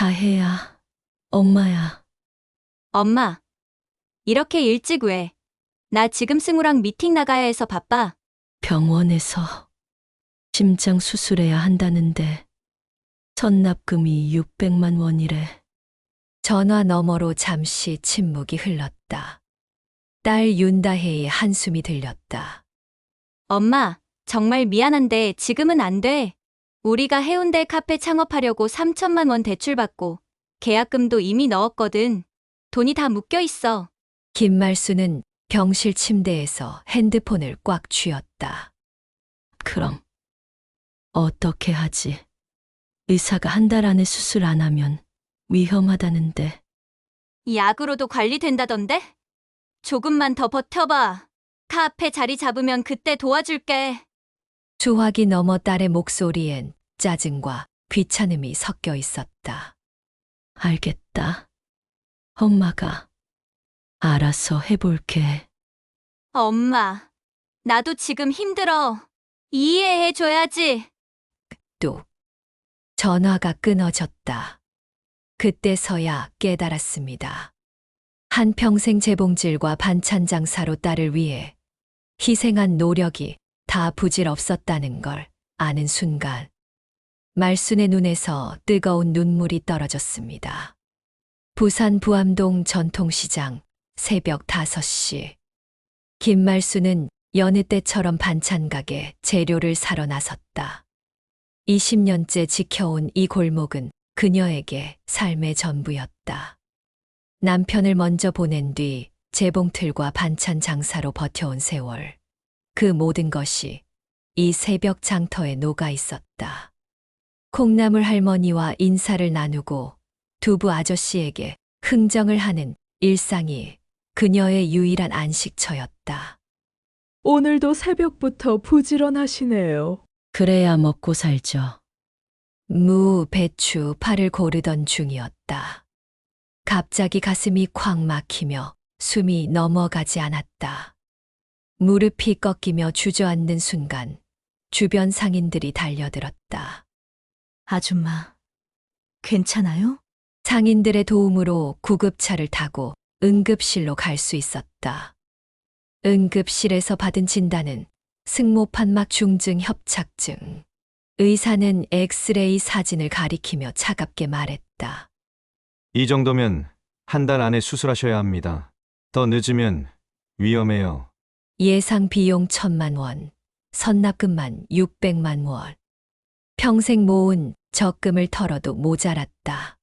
다혜야, 엄마야. 엄마, 이렇게 일찍 왜? 나 지금 승우랑 미팅 나가야 해서 바빠. 병원에서 심장 수술해야 한다는데 선납금이 600만 원이래. 전화 너머로 잠시 침묵이 흘렀다. 딸 윤다혜의 한숨이 들렸다. 엄마, 정말 미안한데 지금은 안 돼. 우리가 해운대 카페 창업하려고 3천만 원 대출받고 계약금도 이미 넣었거든. 돈이 다 묶여 있어. 김말수는 병실 침대에서 핸드폰을 꽉 쥐었다. 그럼 어떻게 하지? 의사가 한 달 안에 수술 안 하면 위험하다는데. 약으로도 관리된다던데? 조금만 더 버텨봐. 카페 자리 잡으면 그때 도와줄게. 수화기 넘어 딸의 목소리엔 짜증과 귀찮음이 섞여 있었다. 알겠다. 엄마가 알아서 해볼게. 엄마, 나도 지금 힘들어. 이해해줘야지. 뚝. 전화가 끊어졌다. 그때서야 깨달았습니다. 한평생 재봉질과 반찬 장사로 딸을 위해 희생한 노력이 다 부질없었다는 걸 아는 순간 말순의 눈에서 뜨거운 눈물이 떨어졌습니다. 부산 부암동 전통시장 새벽 5시. 김말순은 여느 때처럼 반찬 가게 재료를 사러 나섰다. 20년째 지켜온 이 골목은 그녀에게 삶의 전부였다. 남편을 먼저 보낸 뒤 재봉틀과 반찬 장사로 버텨온 세월. 그 모든 것이 이 새벽 장터에 녹아 있었다. 콩나물 할머니와 인사를 나누고 두부 아저씨에게 흥정을 하는 일상이 그녀의 유일한 안식처였다. 오늘도 새벽부터 부지런하시네요. 그래야 먹고 살죠. 무, 배추, 파를 고르던 중이었다. 갑자기 가슴이 콱 막히며 숨이 넘어가지 않았다. 무릎이 꺾이며 주저앉는 순간 주변 상인들이 달려들었다. 아줌마, 괜찮아요? 상인들의 도움으로 구급차를 타고 응급실로 갈 수 있었다. 응급실에서 받은 진단은 승모판막 중증 협착증. 의사는 엑스레이 사진을 가리키며 차갑게 말했다. 이 정도면 한 달 안에 수술하셔야 합니다. 더 늦으면 위험해요. 예상 비용 1,000만 원, 선납금만 600만 원. 평생 모은 적금을 털어도 모자랐다.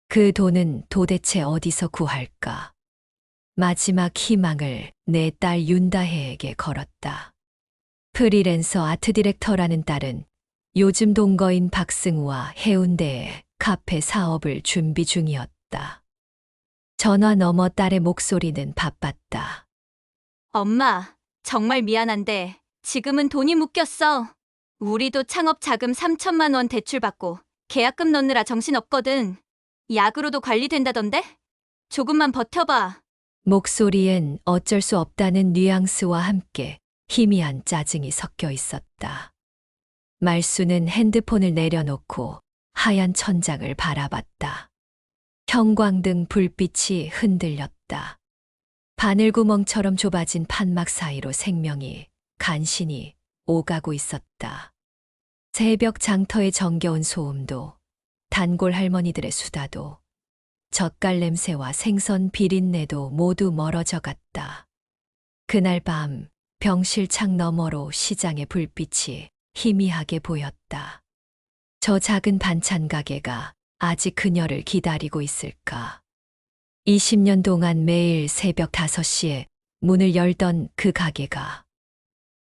그 돈은 도대체 어디서 구할까? 마지막 희망을 내 딸 윤다혜에게 걸었다. 프리랜서 아트 디렉터라는 딸은 요즘 동거인 박승우와 해운대에 카페 사업을 준비 중이었다. 전화 너머 딸의 목소리는 바빴다. 엄마, 정말 미안한데 지금은 돈이 묶였어. 우리도 창업 자금 3천만 원 대출받고 계약금 넣느라 정신없거든. 약으로도 관리된다던데? 조금만 버텨봐. 목소리엔 어쩔 수 없다는 뉘앙스와 함께 희미한 짜증이 섞여 있었다. 말수는 핸드폰을 내려놓고 하얀 천장을 바라봤다. 형광등 불빛이 흔들렸다. 바늘구멍처럼 좁아진 판막 사이로 생명이 간신히 오가고 있었다. 새벽 장터의 정겨운 소음도, 단골 할머니들의 수다도, 젓갈 냄새와 생선 비린내도 모두 멀어져 갔다. 그날 밤 병실 창 너머로 시장의 불빛이 희미하게 보였다. 저 작은 반찬 가게가 아직 그녀를 기다리고 있을까? 20년 동안 매일 새벽 5시에 문을 열던 그 가게가.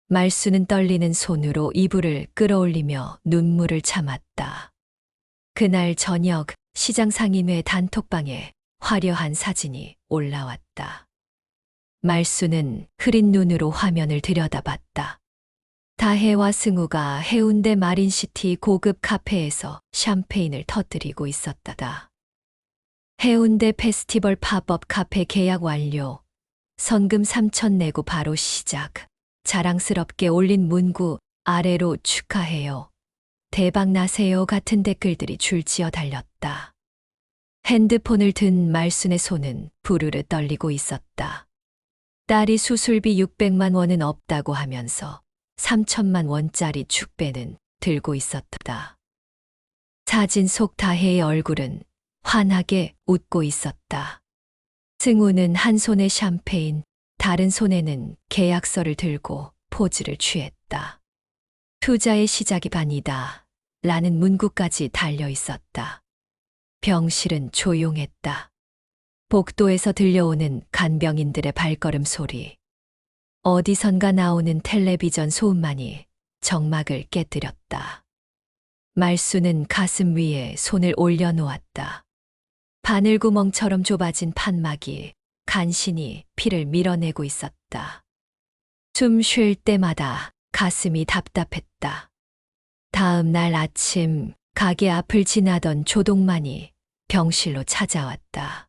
말수는 떨리는 손으로 이불을 끌어올리며 눈물을 참았다. 그날 저녁 시장 상인회 단톡방에 화려한 사진이 올라왔다. 말수는 흐린 눈으로 화면을 들여다봤다. 다혜와 승우가 해운대 마린시티 고급 카페에서 샴페인을 터뜨리고 있었다. 해운대 페스티벌 팝업 카페 계약 완료. 성금 3천 내고 바로 시작. 자랑스럽게 올린 문구 아래로 축하해요. 대박 나세요 같은 댓글들이 줄지어 달렸다. 핸드폰을 든 말순의 손은 부르르 떨리고 있었다. 딸이 수술비 600만 원은 없다고 하면서 3천만 원짜리 축배는 들고 있었다. 사진 속 다혜의 얼굴은 환하게 웃고 있었다. 승우는 한 손에 샴페인, 다른 손에는 계약서를 들고 포즈를 취했다. 투자의 시작이 반이다. 라는 문구까지 달려 있었다. 병실은 조용했다. 복도에서 들려오는 간병인들의 발걸음 소리. 어디선가 나오는 텔레비전 소음만이 정막을 깨뜨렸다. 말수는 가슴 위에 손을 올려놓았다. 바늘구멍처럼 좁아진 판막이 간신히 피를 밀어내고 있었다. 숨 쉴 때마다 가슴이 답답했다. 다음 날 아침 가게 앞을 지나던 조동만이 병실로 찾아왔다.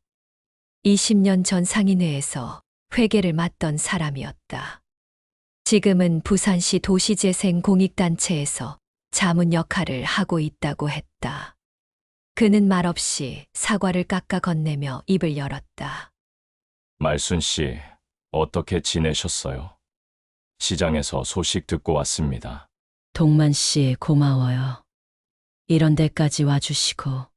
20년 전 상인회에서 회계를 맡던 사람이었다. 지금은 부산시 도시재생 공익단체에서 자문 역할을 하고 있다고 했다. 그는 말없이 사과를 깎아 건네며 입을 열었다. 말순 씨, 어떻게 지내셨어요? 시장에서 소식 듣고 왔습니다. 동만 씨 고마워요. 이런 데까지 와주시고.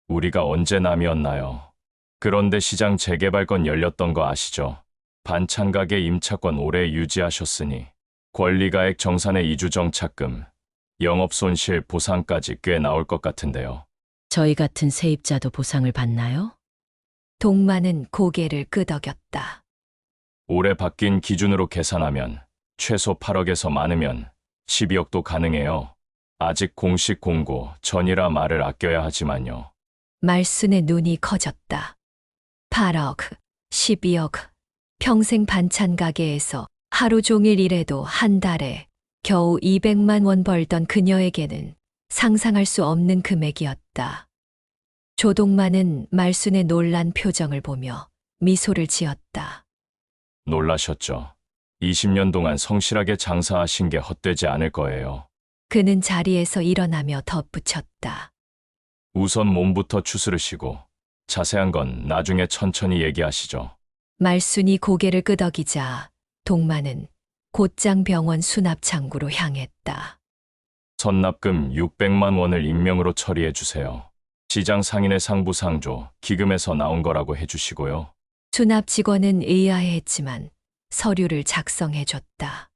우리가 언제 남이었나요? 그런데 시장 재개발권 열렸던 거 아시죠? 반찬가게 임차권 오래 유지하셨으니 권리가액 정산의 이주정착금, 영업손실 보상까지 꽤 나올 것 같은데요. 저희 같은 세입자도 보상을 받나요? 동만은 고개를 끄덕였다. 올해 바뀐 기준으로 계산하면 최소 8억에서 많으면 12억도 가능해요. 아직 공식 공고 전이라 말을 아껴야 하지만요. 말순의 눈이 커졌다. 8억, 12억. 평생 반찬 가게에서 하루 종일 일해도 한 달에 겨우 200만 원 벌던 그녀에게는 상상할 수 없는 금액이었다. 조동만은 말순의 놀란 표정을 보며 미소를 지었다. 놀라셨죠? 20년 동안 성실하게 장사하신 게 헛되지 않을 거예요. 그는 자리에서 일어나며 덧붙였다. 우선 몸부터 추스르시고 자세한 건 나중에 천천히 얘기하시죠. 말순이 고개를 끄덕이자 동만은 곧장 병원 수납창구로 향했다. 선납금 600만 원을 익명으로 처리해 주세요. 시장 상인의 상부상조, 기금에서 나온 거라고 해주시고요. 수납 직원은 의아해했지만 서류를 작성해줬다.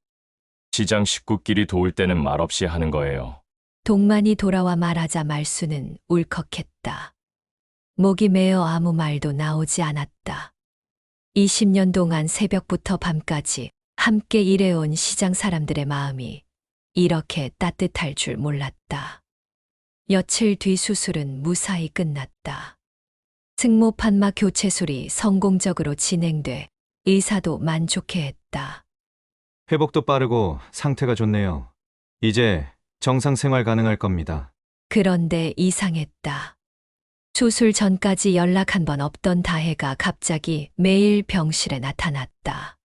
시장 식구끼리 도울 때는 말없이 하는 거예요. 동만이 돌아와 말하자 말수는 울컥했다. 목이 메어 아무 말도 나오지 않았다. 20년 동안 새벽부터 밤까지 함께 일해온 시장 사람들의 마음이 이렇게 따뜻할 줄 몰랐다. 며칠 뒤 수술은 무사히 끝났다. 승모 판막 교체술이 성공적으로 진행돼 의사도 만족해했다. 회복도 빠르고 상태가 좋네요. 이제 정상 생활 가능할 겁니다. 그런데 이상했다. 수술 전까지 연락 한 번 없던 다혜가 갑자기 매일 병실에 나타났다.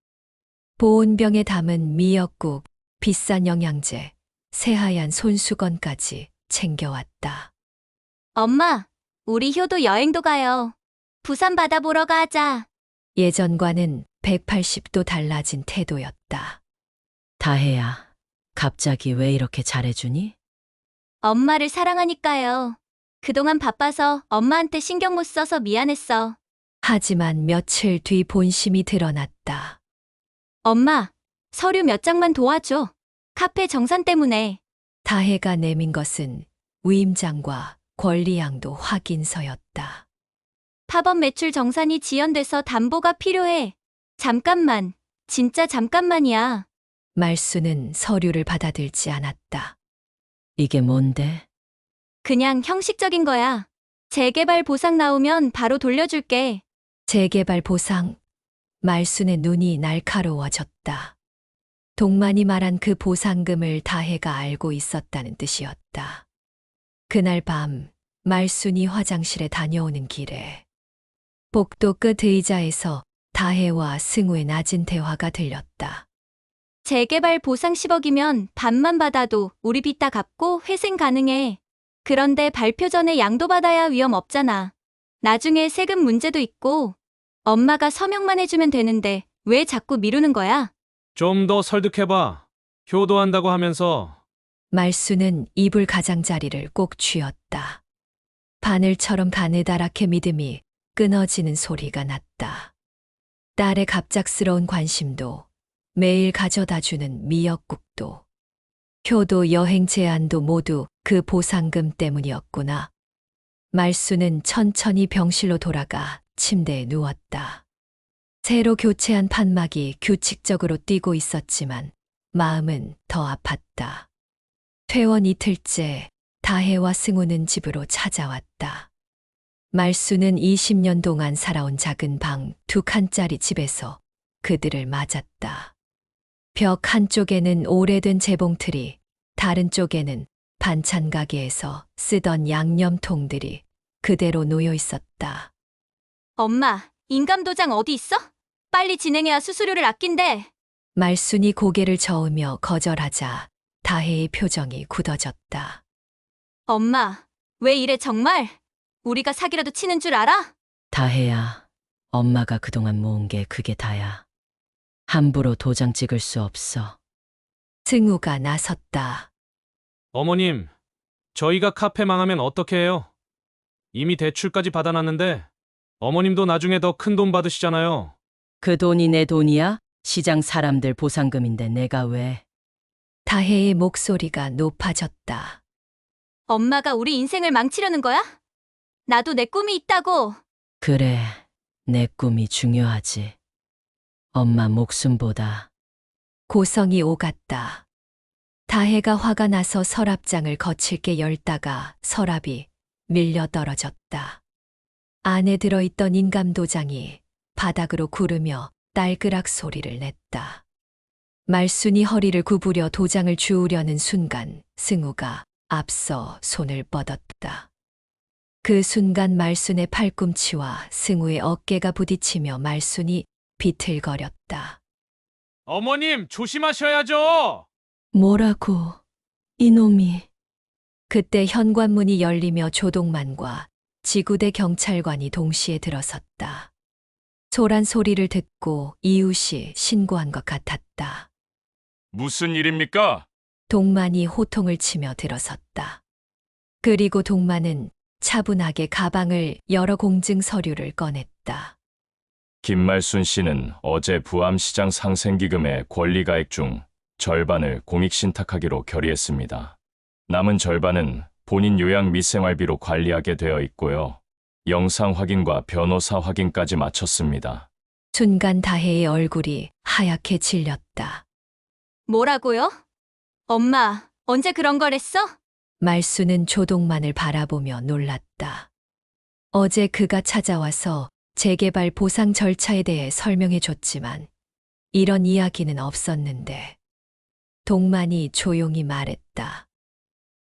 보온병에 담은 미역국, 비싼 영양제, 새하얀 손수건까지 챙겨왔다. 엄마, 우리 효도 여행도 가요. 부산 바다 보러 가자. 예전과는 180도 달라진 태도였다. 다혜야, 갑자기 왜 이렇게 잘해주니? 엄마를 사랑하니까요. 그동안 바빠서 엄마한테 신경 못 써서 미안했어. 하지만 며칠 뒤 본심이 드러났다. 엄마, 서류 몇 장만 도와줘. 카페 정산 때문에. 다혜가 내민 것은 위임장과 권리양도 확인서였다. 파업 매출 정산이 지연돼서 담보가 필요해. 잠깐만, 진짜 잠깐만이야. 말수는 서류를 받아들지 않았다. 이게 뭔데? 그냥 형식적인 거야. 재개발 보상 나오면 바로 돌려줄게. 재개발 보상. 말순의 눈이 날카로워졌다. 동만이 말한 그 보상금을 다혜가 알고 있었다는 뜻이었다. 그날 밤 말순이 화장실에 다녀오는 길에 복도 끝 의자에서 다혜와 승우의 낮은 대화가 들렸다. 재개발 보상 10억이면 반만 받아도 우리 빚 다 갚고 회생 가능해. 그런데 발표 전에 양도 받아야 위험 없잖아. 나중에 세금 문제도 있고 엄마가 서명만 해주면 되는데 왜 자꾸 미루는 거야? 좀 더 설득해봐. 효도한다고 하면서. 말수는 이불 가장자리를 꼭 쥐었다. 바늘처럼 가느다랗게 믿음이 끊어지는 소리가 났다. 딸의 갑작스러운 관심도, 매일 가져다 주는 미역국도, 효도 여행 제안도 모두 그 보상금 때문이었구나. 말수는 천천히 병실로 돌아가 침대에 누웠다. 새로 교체한 판막이 규칙적으로 뛰고 있었지만 마음은 더 아팠다. 퇴원 이틀째 다혜와 승우는 집으로 찾아왔다. 말수는 20년 동안 살아온 작은 방 2칸짜리 집에서 그들을 맞았다. 벽 한쪽에는 오래된 재봉틀이, 다른 쪽에는 반찬 가게에서 쓰던 양념통들이 그대로 놓여 있었다. 엄마, 인감도장 어디 있어? 빨리 진행해야 수수료를 아낀대. 말순이 고개를 저으며 거절하자 다혜의 표정이 굳어졌다. 엄마, 왜 이래 정말? 우리가 사기라도 치는 줄 알아? 다혜야, 엄마가 그동안 모은 게 그게 다야. 함부로 도장 찍을 수 없어. 승우가 나섰다. 어머님, 저희가 카페 망하면 어떻게 해요? 이미 대출까지 받아놨는데 어머님도 나중에 더 큰 돈 받으시잖아요. 그 돈이 내 돈이야? 시장 사람들 보상금인데 내가 왜? 다혜의 목소리가 높아졌다. 엄마가 우리 인생을 망치려는 거야? 나도 내 꿈이 있다고. 그래, 내 꿈이 중요하지. 엄마 목숨보다. 고성이 오갔다. 다혜가 화가 나서 서랍장을 거칠게 열다가 서랍이 밀려 떨어졌다. 안에 들어있던 인감도장이 바닥으로 구르며 딸그락 소리를 냈다. 말순이 허리를 구부려 도장을 주우려는 순간 승우가 앞서 손을 뻗었다. 그 순간 말순의 팔꿈치와 승우의 어깨가 부딪히며 말순이 비틀거렸다. 어머님, 조심하셔야죠! 뭐라고, 이놈이. 그때 현관문이 열리며 조동만과 지구대 경찰관이 동시에 들어섰다. 소란 소리를 듣고 이웃이 신고한 것 같았다. 무슨 일입니까? 동만이 호통을 치며 들어섰다. 그리고 동만은 차분하게 가방을 열어 공증 서류를 꺼냈다. 김말순 씨는 어제 부암시장 상생기금의 권리가액 중 절반을 공익신탁하기로 결의했습니다. 남은 절반은 본인 요양 및 생활비로 관리하게 되어 있고요. 영상 확인과 변호사 확인까지 마쳤습니다. 순간 다혜의 얼굴이 하얗게 질렸다. 뭐라고요? 엄마, 언제 그런 걸 했어? 말수는 조동만을 바라보며 놀랐다. 어제 그가 찾아와서 재개발 보상 절차에 대해 설명해 줬지만 이런 이야기는 없었는데 동만이 조용히 말했다.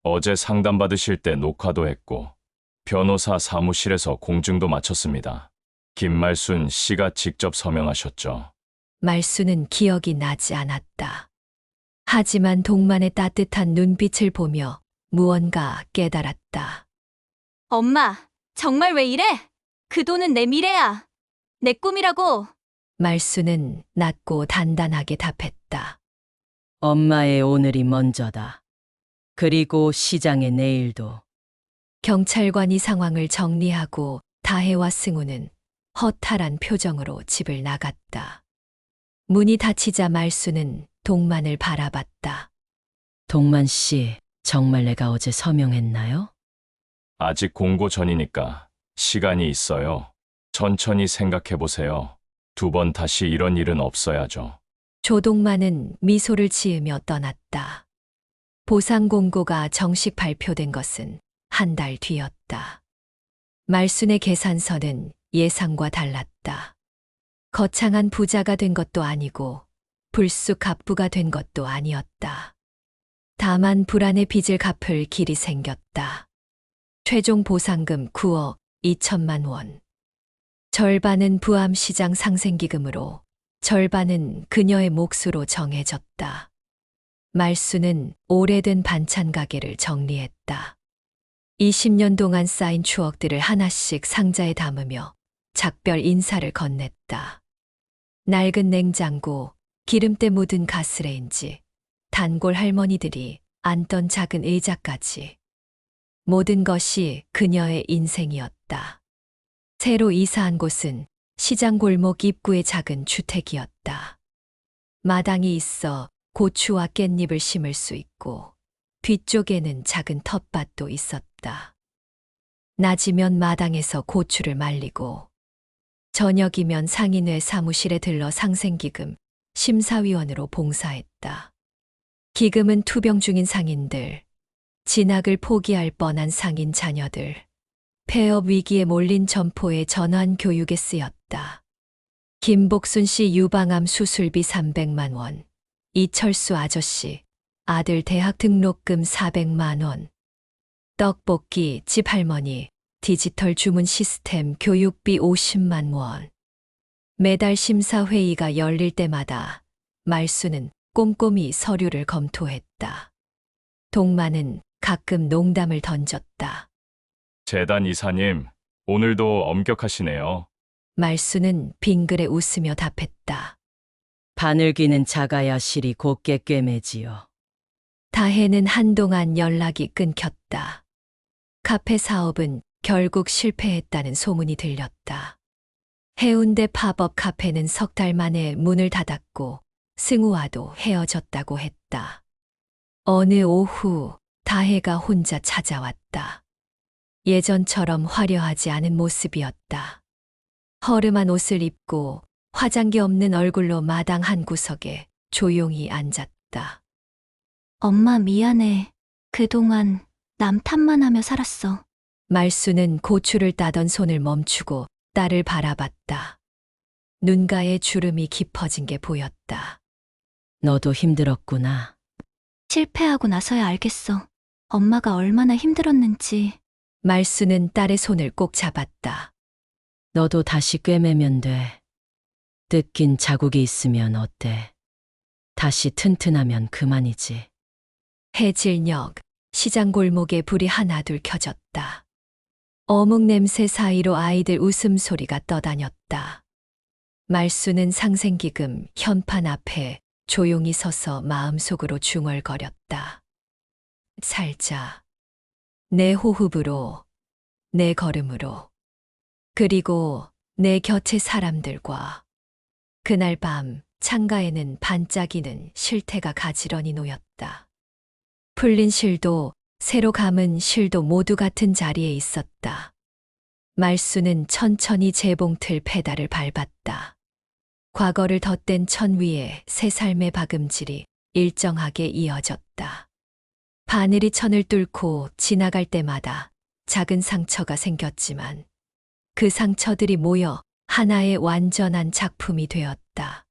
어제 상담받으실 때 녹화도 했고 변호사 사무실에서 공증도 마쳤습니다. 김말순 씨가 직접 서명하셨죠. 말수는 기억이 나지 않았다. 하지만 동만의 따뜻한 눈빛을 보며 무언가 깨달았다. 엄마, 정말 왜 이래? 그 돈은 내 미래야. 내 꿈이라고. 말수는 낮고 단단하게 답했다. 엄마의 오늘이 먼저다. 그리고 시장의 내일도. 경찰관이 상황을 정리하고 다혜와 승우는 허탈한 표정으로 집을 나갔다. 문이 닫히자 말수는 동만을 바라봤다. 동만 씨, 정말 내가 어제 서명했나요? 아직 공고 전이니까 시간이 있어요. 천천히 생각해 보세요. 2번 다시 이런 일은 없어야죠. 조동만은 미소를 지으며 떠났다. 보상 공고가 정식 발표된 것은 한 달 뒤였다. 말순의 계산서는 예상과 달랐다. 거창한 부자가 된 것도 아니고 불쑥 갑부가 된 것도 아니었다. 다만 불안의 빚을 갚을 길이 생겼다. 최종 보상금 9억 2천만 원. 절반은 부암시장 상생기금으로, 절반은 그녀의 몫으로 정해졌다. 말수는 오래된 반찬 가게를 정리했다. 20년 동안 쌓인 추억들을 하나씩 상자에 담으며 작별 인사를 건넸다. 낡은 냉장고, 기름때 묻은 가스레인지, 단골 할머니들이 앉던 작은 의자까지. 모든 것이 그녀의 인생이었다. 새로 이사한 곳은 시장 골목 입구의 작은 주택이었다. 마당이 있어 고추와 깻잎을 심을 수 있고 뒤쪽에는 작은 텃밭도 있었다. 낮이면 마당에서 고추를 말리고 저녁이면 상인회 사무실에 들러 상생기금 심사위원으로 봉사했다. 기금은 투병 중인 상인들, 진학을 포기할 뻔한 상인 자녀들, 폐업 위기에 몰린 점포의 전환 교육에 쓰였다. 김복순 씨 유방암 수술비 300만 원, 이철수 아저씨 아들 대학 등록금 400만 원, 떡볶이 집 할머니 디지털 주문 시스템 교육비 50만 원. 매달 심사회의가 열릴 때마다 말수는 꼼꼼히 서류를 검토했다. 동만은 가끔 농담을 던졌다. 재단 이사님, 오늘도 엄격하시네요. 말수는 빙그레 웃으며 답했다. 바늘귀는 작아야 실이 곱게 꿰매지요. 다혜는 한동안 연락이 끊겼다. 카페 사업은 결국 실패했다는 소문이 들렸다. 해운대 팝업 카페는 석 달 만에 문을 닫았고 승우와도 헤어졌다고 했다. 어느 오후 다혜가 혼자 찾아왔다. 예전처럼 화려하지 않은 모습이었다. 허름한 옷을 입고 화장기 없는 얼굴로 마당 한 구석에 조용히 앉았다. 엄마 미안해. 그동안 남 탓만 하며 살았어. 말수는 고추를 따던 손을 멈추고 딸을 바라봤다. 눈가에 주름이 깊어진 게 보였다. 너도 힘들었구나. 실패하고 나서야 알겠어. 엄마가 얼마나 힘들었는지. 말수는 딸의 손을 꼭 잡았다. 너도 다시 꿰매면 돼. 뜯긴 자국이 있으면 어때? 다시 튼튼하면 그만이지. 해질녘 시장 골목에 불이 하나둘 켜졌다. 어묵 냄새 사이로 아이들 웃음소리가 떠다녔다. 말수는 상생기금 현판 앞에 조용히 서서 마음속으로 중얼거렸다. 살자. 내 호흡으로, 내 걸음으로, 그리고 내 곁의 사람들과. 그날 밤 창가에는 반짝이는 실태가 가지런히 놓였다. 풀린 실도 새로 감은 실도 모두 같은 자리에 있었다. 말수는 천천히 재봉틀 페달을 밟았다. 과거를 덧댄 천 위에 새 삶의 박음질이 일정하게 이어졌다. 바늘이 천을 뚫고 지나갈 때마다 작은 상처가 생겼지만 그 상처들이 모여 하나의 완전한 작품이 되었다.